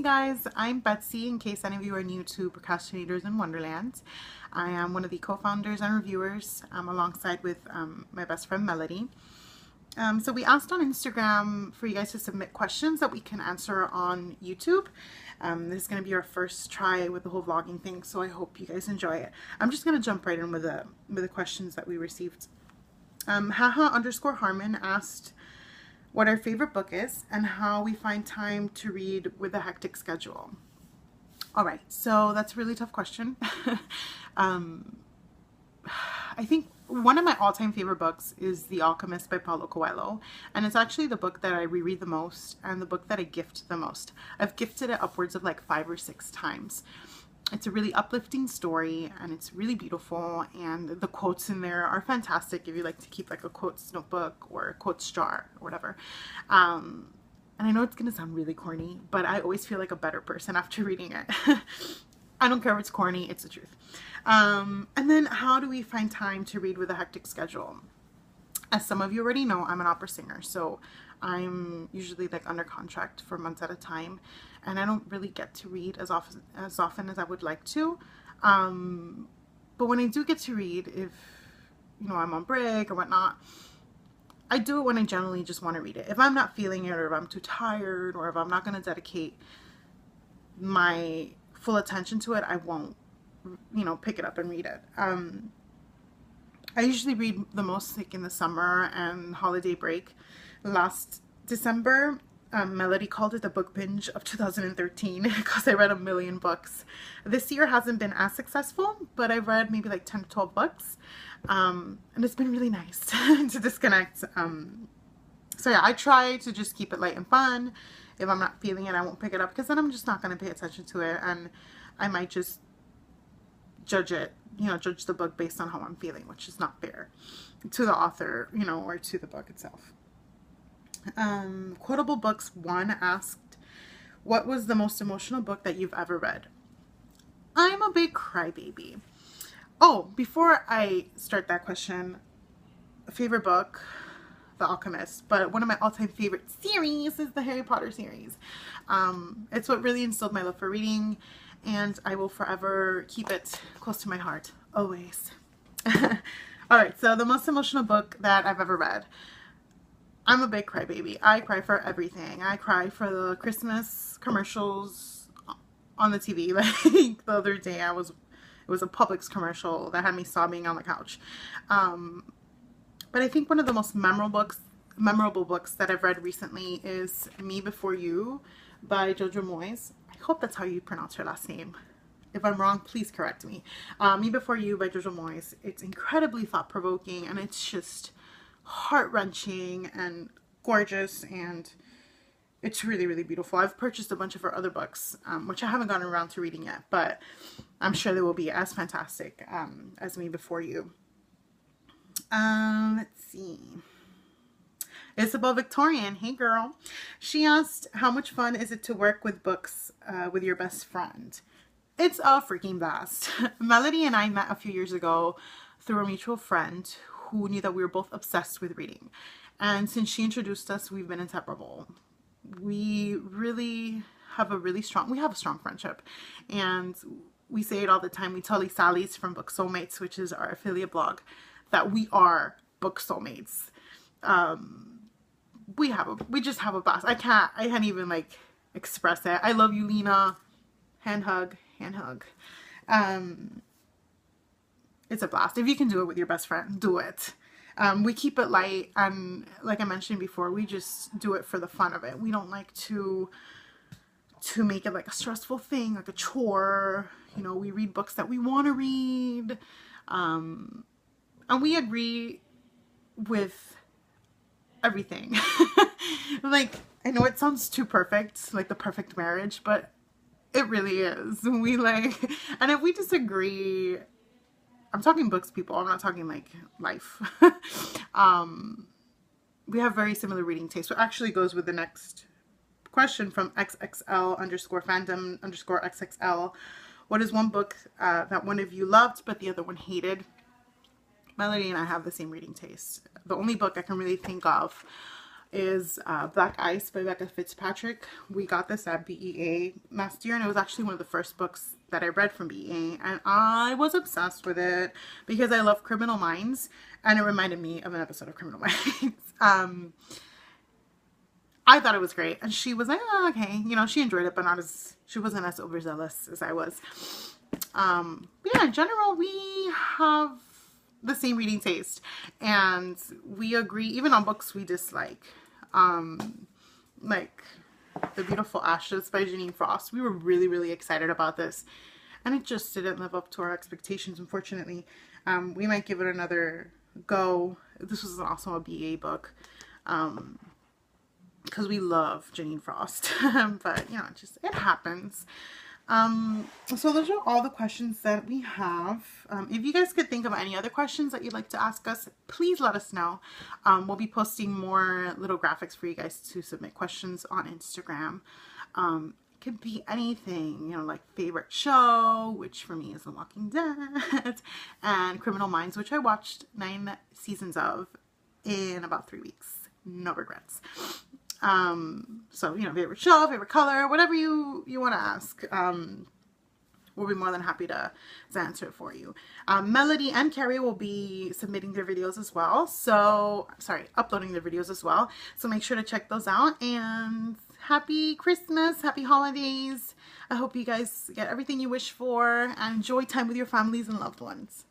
Hey guys, I'm Betsy, in case any of you are new to Procrastinators in Wonderland. I am one of the co-founders and reviewers alongside with my best friend Melody. So we asked on Instagram for you guys to submit questions that we can answer on YouTube. This is going to be our first try with the whole vlogging thing, so I hope you guys enjoy it. I'm just going to jump right in with the questions that we received. Haha_Harmon asked what our favorite book is and how we find time to read with a hectic schedule. All right, so that's a really tough question. I think one of my all-time favorite books is The Alchemist by Paulo Coelho, and it's actually the book that I reread the most and the book that I gift the most. I've gifted it upwards of like 5 or 6 times. It's a really uplifting story and it's really beautiful, and the quotes in there are fantastic if you like to keep like a quotes notebook or a quotes jar or whatever. And I know it's gonna sound really corny, but I always feel like a better person after reading it. I don't care if it's corny, it's the truth. And then how do we find time to read with a hectic schedule? As some of you already know, I'm an opera singer, so I'm usually like under contract for months at a time, and I don't really get to read as often as I would like to. But when I do get to read, if you know I'm on break or whatnot, I do it when I generally just want to read it. If I'm not feeling it, or if I'm too tired, or if I'm not going to dedicate my full attention to it, I won't, you know, pick it up and read it. I usually read the most like in the summer and holiday break. Last December, Melody called it the book binge of 2013 because I read 1 million books. This year hasn't been as successful, but I've read maybe like 10 to 12 books. And it's been really nice to disconnect. So yeah, I try to just keep it light and fun. If I'm not feeling it, I won't pick it up because then I'm just not going to pay attention to it, and I might just judge it, you know, judge the book based on how I'm feeling, which is not fair to the author, you know, or to the book itself. Quotable Books 1 asked, what was the most emotional book that you've ever read? I'm a big crybaby. Oh, before I start that question, favorite book, The Alchemist, but one of my all-time favorite series is the Harry Potter series. It's what really instilled my love for reading, and I will forever keep it close to my heart, always. Alright, so the most emotional book that I've ever read. I'm a big crybaby. I cry for everything. I cry for the Christmas commercials on the TV. Like the other day, it was a Publix commercial that had me sobbing on the couch. But I think one of the most memorable books that I've read recently is Me Before You by Jojo Moyes. I hope that's how you pronounce her last name. If I'm wrong, please correct me. Me Before You by Jojo Moyes. It's incredibly thought-provoking, and it's just heart-wrenching and gorgeous, and it's really, really beautiful. I've purchased a bunch of her other books, which I haven't gotten around to reading yet, but I'm sure they will be as fantastic as Me Before You. Let's see. Isabel Victorian, hey girl. She asked, how much fun is it to work with books with your best friend? It's a freaking blast. Melody and I met a few years ago through a mutual friend who knew that we were both obsessed with reading. And since she introduced us, we've been inseparable. We really have a strong friendship. And we say it all the time. We tell these Sallies from Book Soulmates, which is our affiliate blog, that we are book soulmates. We just have a blast. I can't even like express it. I love you, Lena. Hand hug. It's a blast. If you can do it with your best friend, do it. We keep it light, and like I mentioned before, we just do it for the fun of it. We don't like to make it like a stressful thing, like a chore. You know, we read books that we want to read, and we agree with everything. Like, I know it sounds too perfect, like the perfect marriage, but it really is. We like, and if we disagree, I'm talking books, people. I'm not talking like life. We have very similar reading tastes, which actually goes with the next question from XXL_fandom_XXL. What is one book that one of you loved but the other one hated? Melody and I have the same reading taste. The only book I can really think of is Black Ice by Becca Fitzpatrick. We got this at BEA last year, and it was actually one of the first books that I read from BEA, and I was obsessed with it because I love Criminal Minds, and it reminded me of an episode of Criminal Minds. I thought it was great, and she was like, oh, okay, you know, she enjoyed it, but she wasn't as overzealous as I was. But yeah, in general, we have the same reading taste, and we agree even on books we dislike, like The Beautiful Ashes by Janine Frost. We were really excited about this, and it just didn't live up to our expectations, unfortunately. We might give it another go. This was also a BA book, because we love Janine Frost. But you know, it happens. So those are all the questions that we have. If you guys could think of any other questions that you'd like to ask us, please let us know. We'll be posting more little graphics for you guys to submit questions on Instagram. It could be anything, you know, like favorite show, which for me is The Walking Dead, and Criminal Minds, which I watched 9 seasons of in about 3 weeks. No regrets. So, you know, favorite show, favorite color, whatever you want to ask, we'll be more than happy to answer it for you. Melody and Carrie will be submitting their videos as well. So, uploading their videos as well. So make sure to check those out, and happy Christmas, happy holidays. I hope you guys get everything you wish for and enjoy time with your families and loved ones.